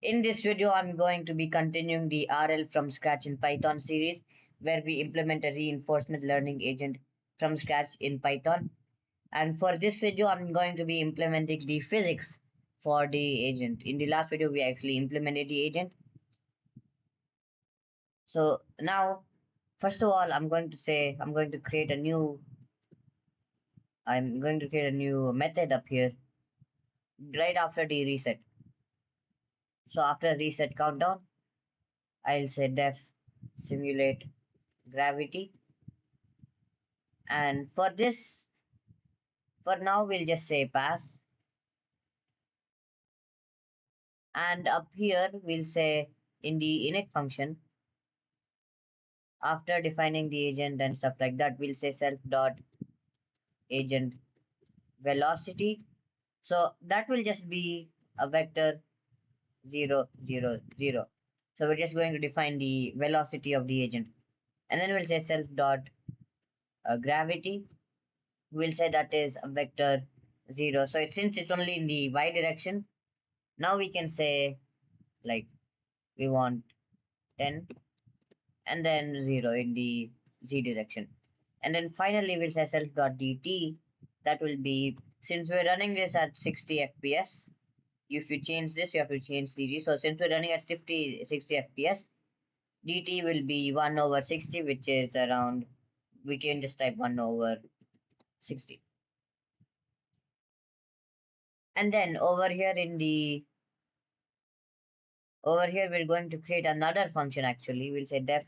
In this video, I'm going to be continuing the RL from scratch in Python series, where we implement a reinforcement learning agent from scratch in Python. And for this video, I'm going to be implementing the physics for the agent. In the last video, we actually implemented the agent. So now, first of all, I'm going to create a new method up here right after the reset. So after reset countdown, I'll say def simulate gravity. And for this, for now, we'll just say pass. And up here, we'll say in the init function, after defining the agent and stuff like that, we'll say self dot agent velocity. So that will just be a vector 0, 0, 0. So we're just going to define the velocity of the agent. And then we'll say self dot gravity. We'll say that is a vector 0. So since it's only in the y direction, now we can say like we want 10 and then 0 in the z direction. And then finally we'll say self.dt. That will be, since we're running this at 60 fps, if you change this, you have to change cg. So since we're running at 60 fps, dt will be 1 over 60, which is around, we can just type 1 over 60. And then over here we're going to create another function. Actually, we'll say def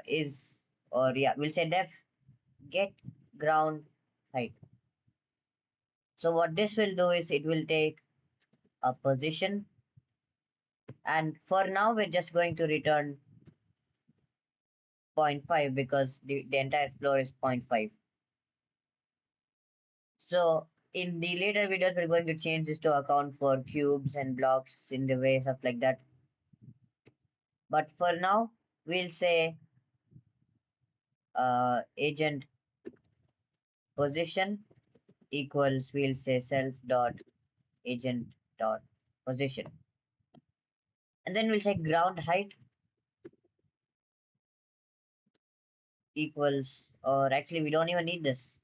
is, or yeah, we'll say def get ground height. So what this will do is it will take a position, and for now we're just going to return zero point 0.5 because the entire floor is 0.5. So in the later videos we're going to change this to account for cubes and blocks in the way, stuff like that. But for now we'll say agent position equals, we'll say self dot agent dot position, and then we'll say ground height equals, or actually we don't even need this,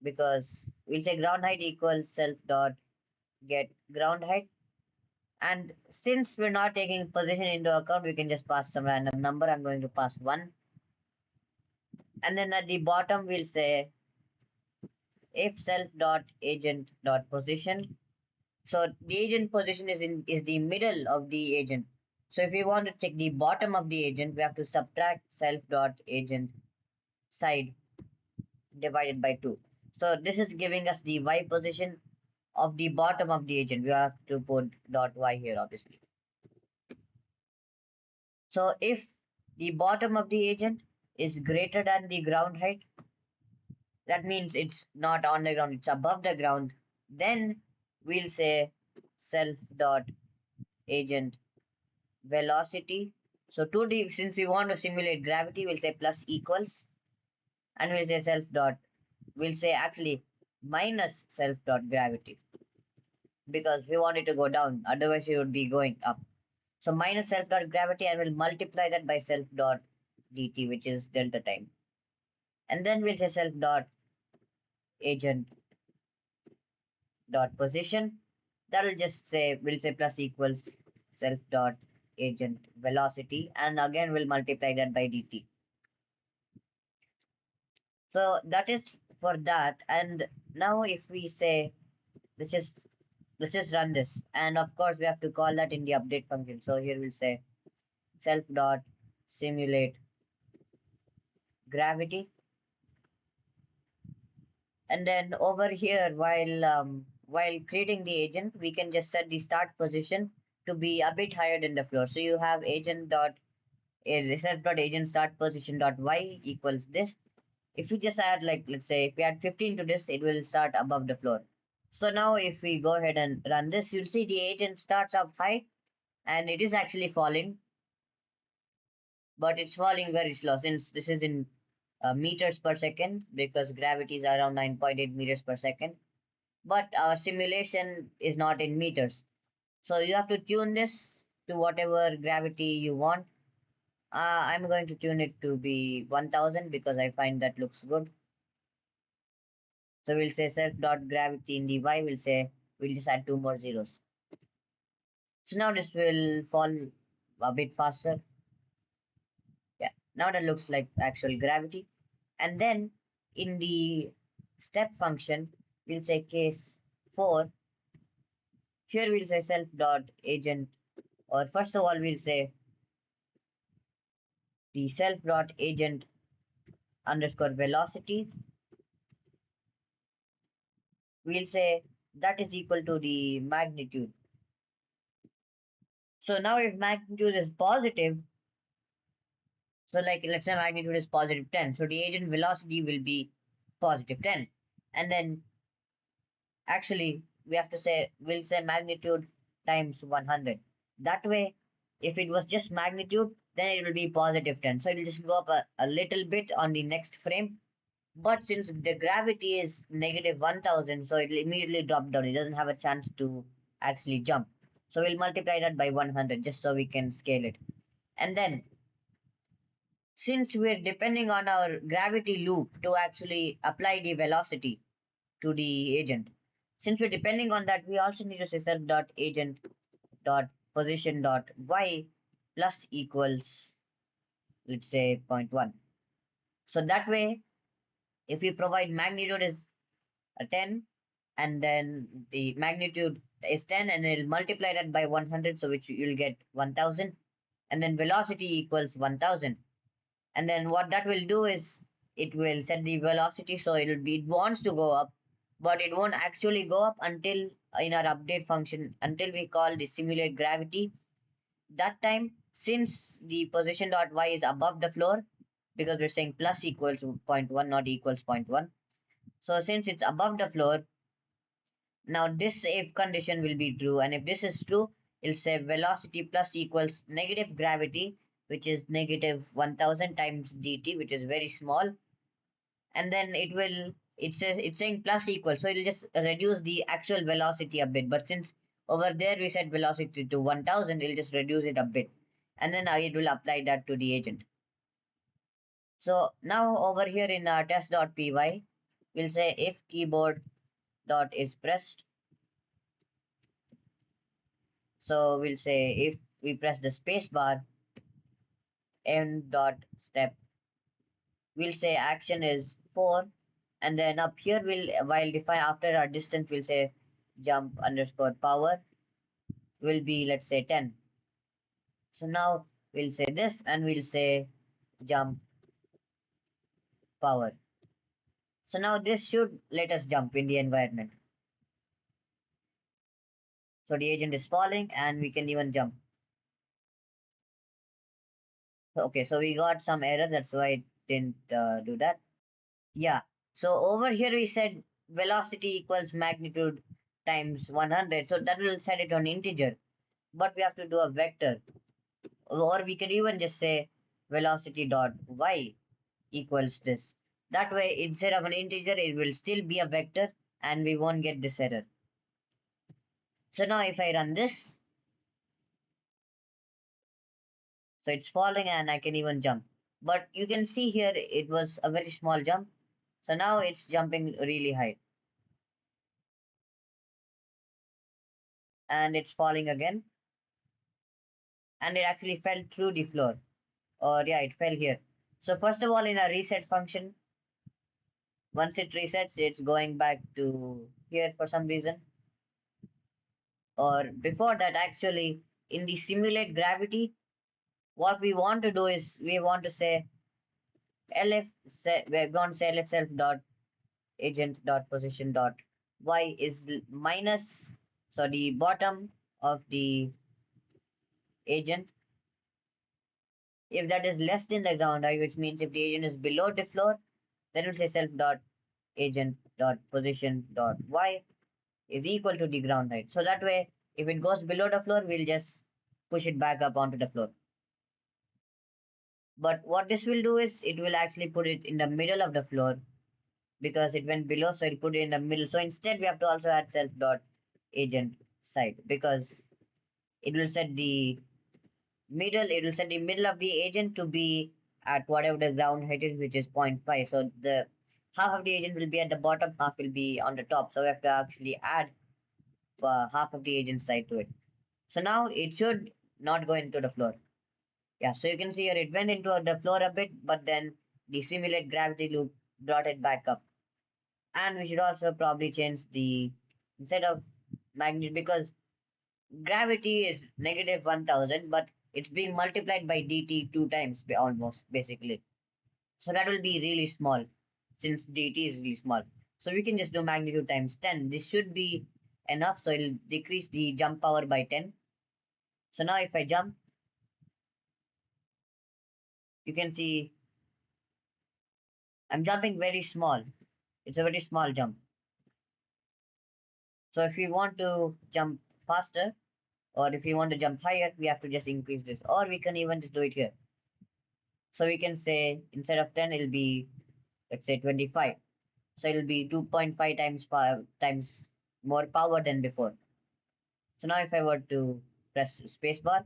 because we'll say ground height equals self dot get ground height. And since we're not taking position into account, we can just pass some random number. I'm going to pass 1. And then at the bottom we'll say if self dot agent dot position. So the agent position is the middle of the agent. So if we want to check the bottom of the agent, we have to subtract self dot agent side divided by 2. So this is giving us the y position of the bottom of the agent. We have to put dot y here, obviously. So if the bottom of the agent is greater than the ground height, that means it's not on the ground, it's above the ground, then we'll say self dot agent velocity. So 2D, since we want to simulate gravity, we'll say plus equals, and we'll say self dot, we'll say actually minus self dot gravity, because we want it to go down, otherwise it would be going up. So minus self dot gravity, and we'll multiply that by self dot dt, which is delta time. And then we'll say self dot agent dot position. That will just say, we'll say plus equals self dot agent velocity, and again we'll multiply that by dt. So that is for that. And now if we say, let's just run this, and of course we have to call that in the update function. So here we'll say self dot simulate gravity, and then over here, while creating the agent, we can just set the start position to be a bit higher than the floor. So you have agent dot self dot agent start position dot y equals this. If we just add, like, let's say if we add 15 to this, it will start above the floor. So now if we go ahead and run this, you'll see the agent starts up high and it is actually falling, but it's falling very slow since this is in meters per second, because gravity is around 9.8 meters per second. But our simulation is not in meters. So you have to tune this to whatever gravity you want. I'm going to tune it to be 1000 because I find that looks good. So we'll say self dot gravity in the y. We'll just add two more zeros. So now this will fall a bit faster. Yeah, now that looks like actual gravity. And then in the step function, we'll say case 4. Here we'll say self dot agent, or first of all, we'll say the self dot agent underscore velocity. We'll say that is equal to the magnitude. So now if magnitude is positive, so like let's say magnitude is positive 10, so the agent velocity will be positive 10. And then actually we have to say, we'll say magnitude times 100. That way, if it was just magnitude, then it will be positive 10. So it will just go up a little bit on the next frame. But since the gravity is negative 1000, so it will immediately drop down. It doesn't have a chance to actually jump. So we'll multiply that by 100 just so we can scale it. And then, since we're depending on our gravity loop to actually apply the velocity to the agent, since we're depending on that, we also need to say self dot agent dot position dot y plus equals, let's say, zero point 0.1. So that way, if we provide magnitude is a 10, and then the magnitude is 10, and it'll multiply that by 100, so which you'll get 1000, and then velocity equals 1000. And then what that will do is it will set the velocity, so it wants to go up, but it won't actually go up until in our update function, until we call the simulate gravity. That time, since the position dot y is above the floor, because we're saying plus equals zero point 0.1, not equals zero point 0.1, so since it's above the floor, now this if condition will be true, and if this is true, it'll say velocity plus equals negative gravity, which is negative 1000 times dt, which is very small. And then it's saying plus equal, so it'll just reduce the actual velocity a bit. But since over there we set velocity to 1000, it'll just reduce it a bit, and then it will apply that to the agent. So now over here in test.py, we'll say if keyboard dot is pressed. So we'll say if we press the space bar, m dot step, we'll say action is 4, and then up here while define after our distance, we'll say jump underscore power will be, let's say, 10. So now we'll say this, and we'll say jump power. So now this should let us jump in the environment. So the agent is falling and we can even jump. Okay, so we got some error, that's why it didn't do that. Yeah, so over here we said velocity equals magnitude times 100, so that will set it on integer, but we have to do a vector, or we can even just say velocity dot y equals this. That way, instead of an integer, it will still be a vector, and we won't get this error. So now if I run this, so it's falling and I can even jump. But you can see here it was a very small jump. So now it's jumping really high. And it's falling again. And it actually fell through the floor. Or yeah, it fell here. So first of all, in a reset function, once it resets, it's going back to here for some reason. Or before that, actually, in the simulate gravity, what we want to do is we want to say we're going to say lf self dot agent dot position dot y is minus, so the bottom of the agent, if that is less than the ground height, which means if the agent is below the floor, then we'll say self dot agent dot position dot y is equal to the ground height. So that way, if it goes below the floor, we'll just push it back up onto the floor. But what this will do is it will actually put it in the middle of the floor, because it went below, so it'll put it in the middle. So instead we have to also add self dot agent side, because it will set the middle of the agent to be at whatever the ground height is, which is zero point 0.5. So the half of the agent will be at the bottom, half will be on the top. So we have to actually add half of the agent side to it. So now it should not go into the floor. Yeah, so you can see here it went into the floor a bit, but then the simulate gravity loop brought it back up. And we should also probably change the instead of magnitude, because gravity is negative 1000, but it's being multiplied by dt two times almost basically. So that will be really small since dt is really small. So we can just do magnitude times 10. This should be enough. So it'll decrease the jump power by 10. So now if I jump, you can see I'm jumping very small. It's a very small jump. So if we want to jump faster, or if we want to jump higher, we have to just increase this. Or we can even just do it here. So we can say instead of 10, it'll be, let's say, 25. So it'll be 2.5 times more power than before. So now if I were to press spacebar,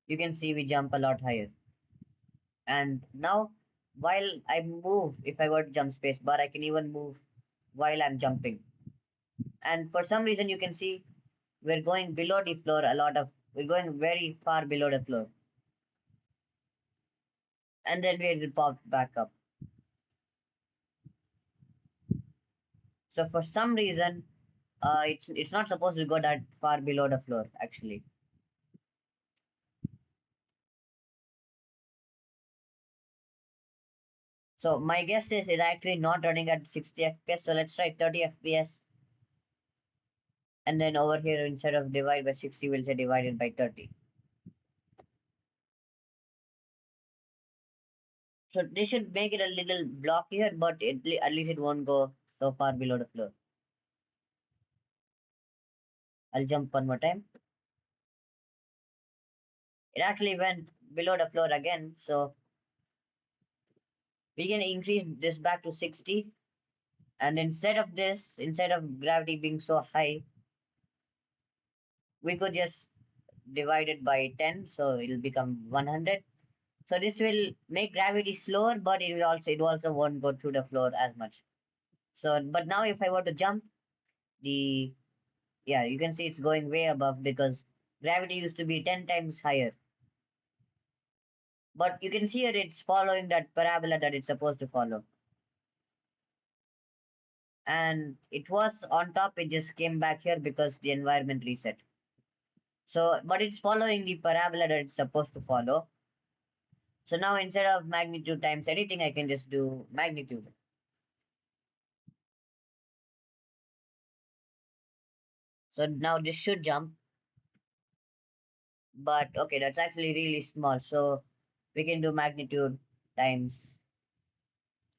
you can see we jump a lot higher. And now while I move, if I were to jump spacebar, I can even move while I'm jumping. And for some reason, you can see we're going below the floor we're going very far below the floor. And then we will pop back up. So for some reason, it's not supposed to go that far below the floor actually. So my guess is it's actually not running at 60 FPS. So let's try 30 FPS. And then over here, instead of divide by 60, we'll say divided by 30. So this should make it a little block here, but at least it won't go so far below the floor. I'll jump one more time. It actually went below the floor again. So we can increase this back to 60. And instead of gravity being so high, we could just divide it by 10. So it'll become 100. So this will make gravity slower, but it also won't go through the floor as much. So, but now if I were to jump, the yeah, you can see it's going way above because gravity used to be 10 times higher. But you can see that it's following that parabola that it's supposed to follow. And it was on top, it just came back here because the environment reset. So, but it's following the parabola that it's supposed to follow. So now instead of magnitude times anything, I can just do magnitude. So now this should jump, but okay, that's actually really small. So we can do magnitude times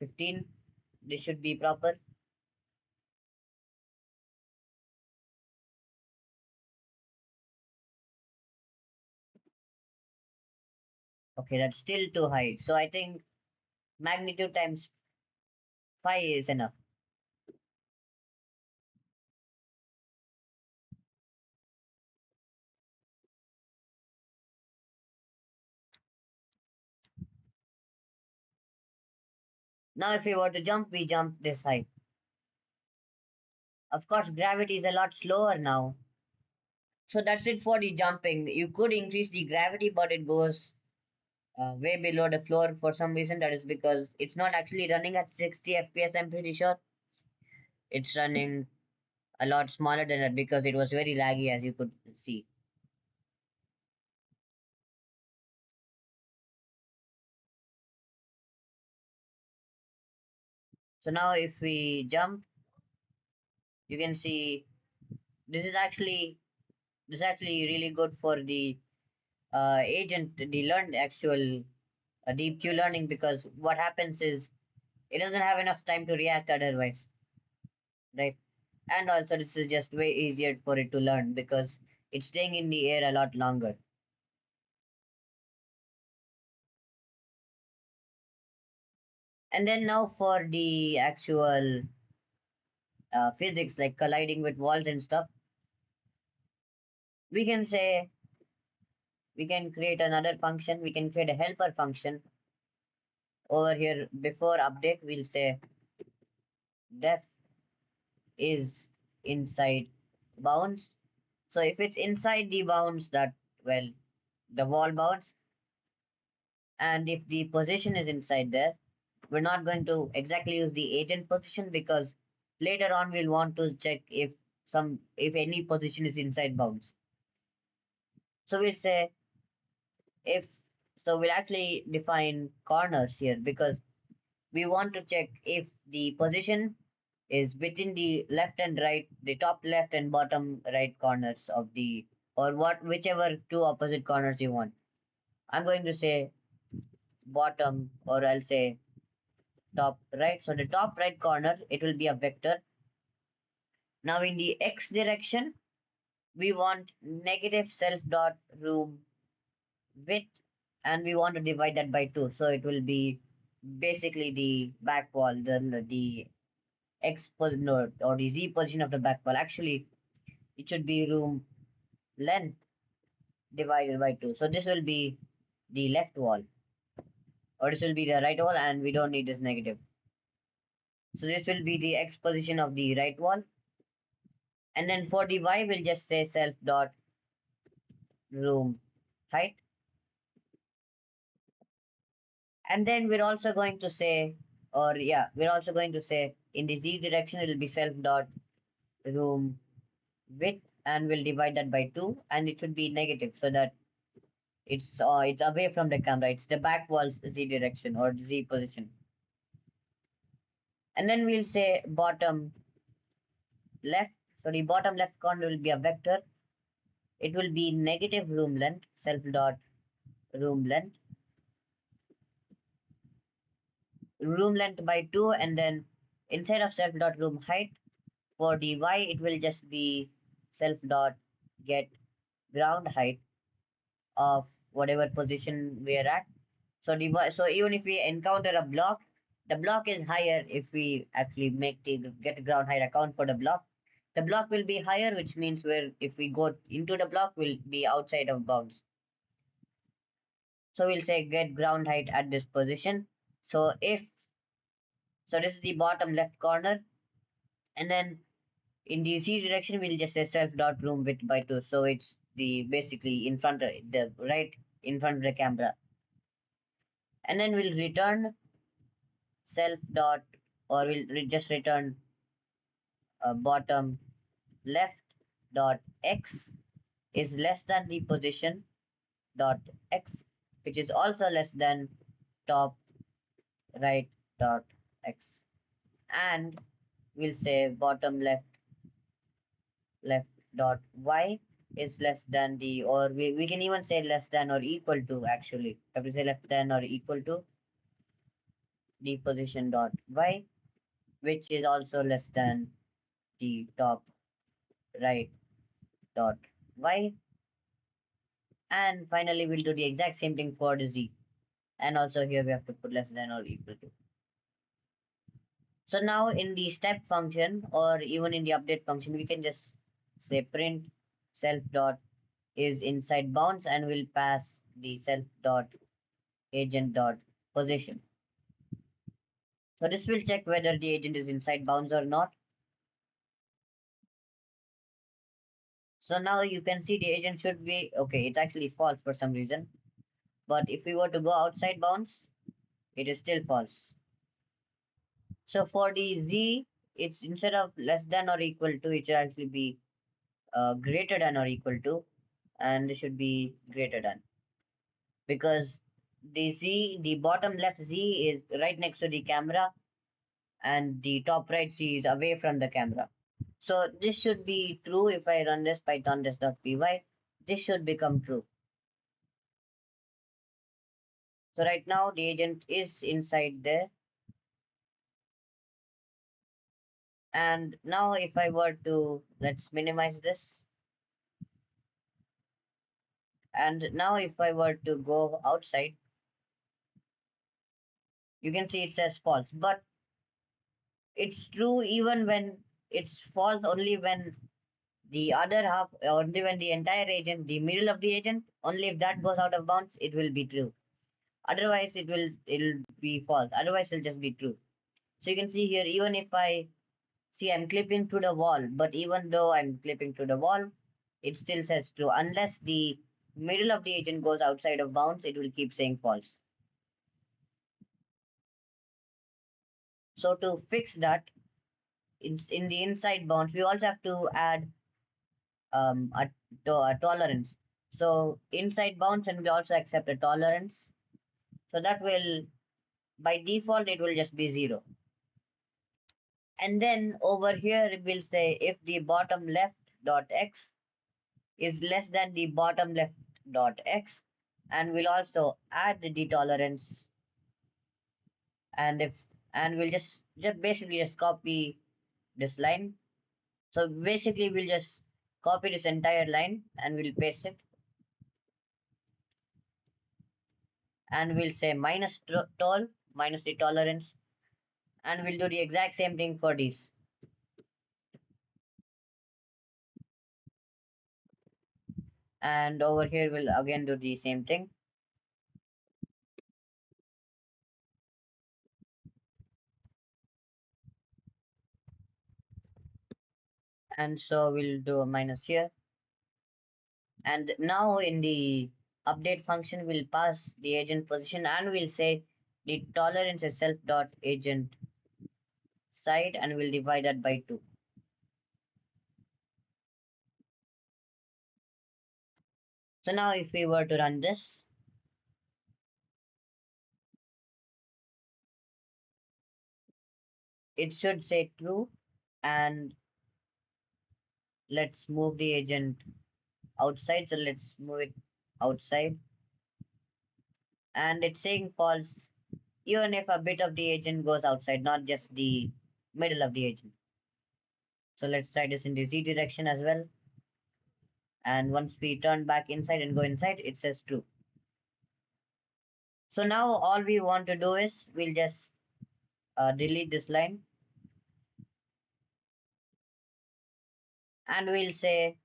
15. This should be proper. Okay, that's still too high. So I think magnitude times 5 is enough. Now if we were to jump, we jump this high. Of course, gravity is a lot slower now. So that's it for the jumping. You could increase the gravity, but it goes way below the floor for some reason. That is because it's not actually running at 60 FPS, I'm pretty sure. It's running a lot smaller than that because it was very laggy, as you could see. So now if we jump, you can see this is actually really good for the agent, the learned actual deep Q learning, because what happens is it doesn't have enough time to react otherwise, right? And also this is just way easier for it to learn because it's staying in the air a lot longer. And then now for the actual physics, like colliding with walls and stuff. We can say we can create another function. We can create a helper function over here. Before update, we'll say def is inside bounds. So if it's inside the bounds that, well, the wall bounds, and if the position is inside there, we're not going to exactly use the agent position because later on we'll want to check if any position is inside bounds. So we'll say if so we'll actually define corners here because we want to check if the position is within the left and right, the top left and bottom right corners of the or what whichever two opposite corners you want. I'm going to say bottom or I'll say top right. So the top right corner, it will be a vector. Now in the x direction, we want negative self dot room width and we want to divide that by 2. So it will be basically the back wall, the no, or the z position of the back wall. Actually, it should be room length divided by 2. So this will be the left wall or this will be the right wall and we don't need this negative. So this will be the x position of the right wall. And then for the y, we'll just say self dot room height. And then we're also going to say, or yeah, we're also going to say in the z direction, it will be self dot room width and we'll divide that by 2 and it should be negative so that it's away from the camera. It's the back wall's z direction or z position. And then we'll say bottom left. So the bottom left corner will be a vector. It will be negative room length, self dot room length by 2 and then inside of self dot room height for the y it will just be self dot get ground height of whatever position we are at. So so even if we encounter a block, the block is higher if we actually make the get ground height account for the block. The block will be higher, which means where if we go into the block, will be outside of bounds. So we'll say get ground height at this position. So this is the bottom left corner, and then in the z direction we'll just say self dot room width by 2. So it's the basically in front of the right in front of the camera, and then we'll return self dot or just return bottom left dot x is less than the position dot x, which is also less than top right dot x, and we'll say bottom left dot y is less than the or we can even say less than or equal to actually have to say less than or equal to the position dot y, which is also less than the top right dot y. And finally, we'll do the exact same thing for the z. And also here we have to put less than or equal to. So now in the step function or even in the update function, we can just say print self dot is inside bounds and we'll pass the self dot agent dot position. So this will check whether the agent is inside bounds or not. So now you can see the agent should be okay. It's actually false for some reason. But if we were to go outside bounds, it is still false. So for the z, it's instead of less than or equal to, it should actually be greater than or equal to, and it should be greater than because the bottom left z is right next to the camera, and the top right z is away from the camera. So this should be true if I run this python test.py. This should become true. So right now the agent is inside there. And now if I were to, let's minimize this. And now if I were to go outside, you can see it says false. But it's true even when it's false only when The other half, only when the entire agent, the middle of the agent, only if that goes out of bounds, it will be true. Otherwise, it'll be false. Otherwise, it'll just be true. So you can see here, even if I see I'm clipping to the wall, but even though I'm clipping to the wall, it still says true. Unless the middle of the agent goes outside of bounds, it will keep saying false. So to fix that, in the inside bounds, we also have to add a tolerance. So inside bounds, and we also accept a tolerance. So that will, by default, it will just be 0. And then over here, it will say if the bottom left dot x is less than the bottom left dot x, and we'll also add the tolerance, and if and we'll just basically just copy this line. So basically we'll just copy this entire line and we'll paste it, and we'll say minus tol minus the tolerance, and we'll do the exact same thing for this. And over here we'll again do the same thing. And so we'll do a minus here. And now in the update function, we'll pass the agent position, and we'll say the tolerance is self dot agent side, and we'll divide that by 2. So now if we were to run this, it should say true. And let's move the agent outside. So let's move it outside. And it's saying false even if a bit of the agent goes outside, not just the middle of the agent. So let's try this in the z direction as well. And once we turn back inside and go inside, it says true. So now all we want to do is we'll just delete this line, and we'll say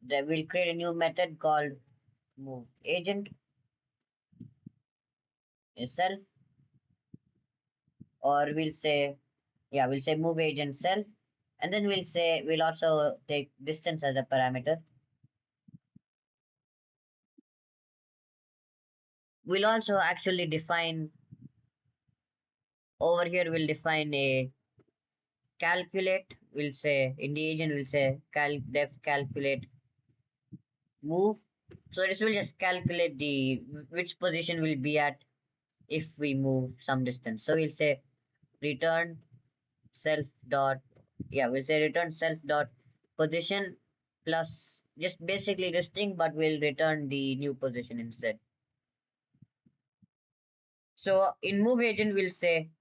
that we'll create a new method called move agent self, or we'll say move agent self, and then we'll also take distance as a parameter. We'll also actually define over here, we'll define a calculate. We'll say in the agent, we'll say def calculate move. So this will just calculate the which position will be at if we move some distance. So we'll say return self dot, we'll say return self dot position plus just basically this thing, but we'll return the new position instead. So in move agent, we'll say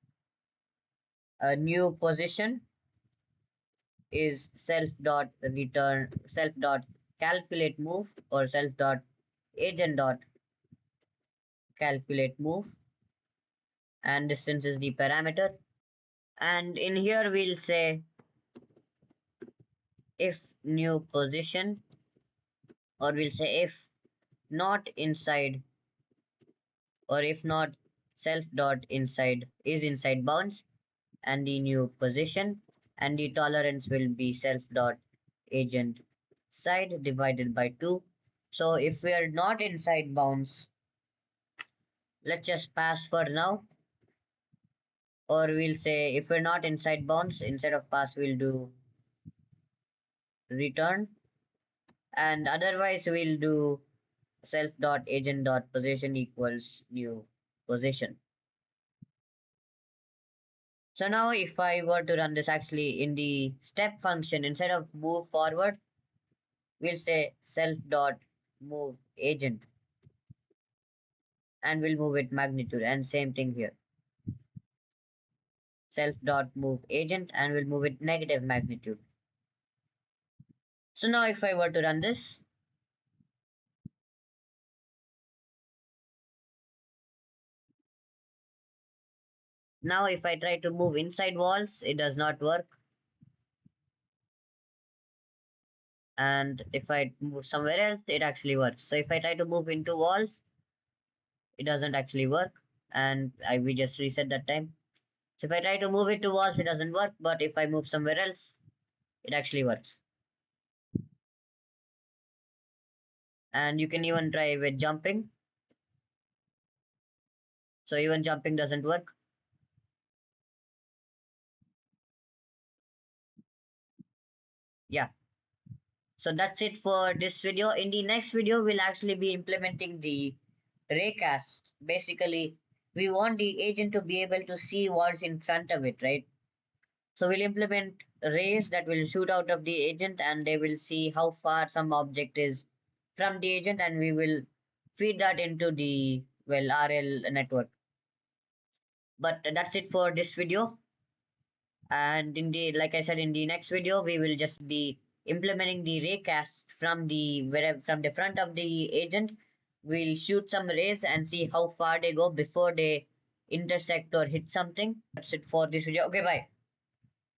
a new position is self dot calculate move, or self dot agent dot calculate move, and distance is the parameter. And in here we'll say if new position, or we'll say if not inside, or if not self dot inside is inside bounds, and the new position, and the tolerance will be self dot agent side divided by 2. So if we are not inside bounds, let's just pass for now, or we'll say if we're not inside bounds, instead of pass we'll do return, and otherwise we'll do self dot agent dot position equals new position. So now if I were to run this, actually in the step function, instead of move forward, we'll say self dot move agent, and we'll move it magnitude, and same thing here, self dot move agent, and we'll move it negative magnitude. So now if I were to run this, now if I try to move inside walls, it does not work. and if I move somewhere else, it actually works. So if I try to move into walls, it doesn't actually work, and we just reset that time. So if I try to move it to walls, it doesn't work, but if I move somewhere else, it actually works. And you can even try with jumping. So even jumping doesn't work. Yeah. So that's it for this video. In the next video, we'll actually be implementing the raycast. Basically, we want the agent to be able to see what's in front of it, right? So we'll implement rays that will shoot out of the agent and they will see how far some object is from the agent, and we will feed that into the, well, RL network. But that's it for this video. And in the, like I said, in the next video, we will just be implementing the raycast from the, wherever, from the front of the agent. We'll shoot some rays and see how far they go before they intersect or hit something. That's it for this video. Okay, bye.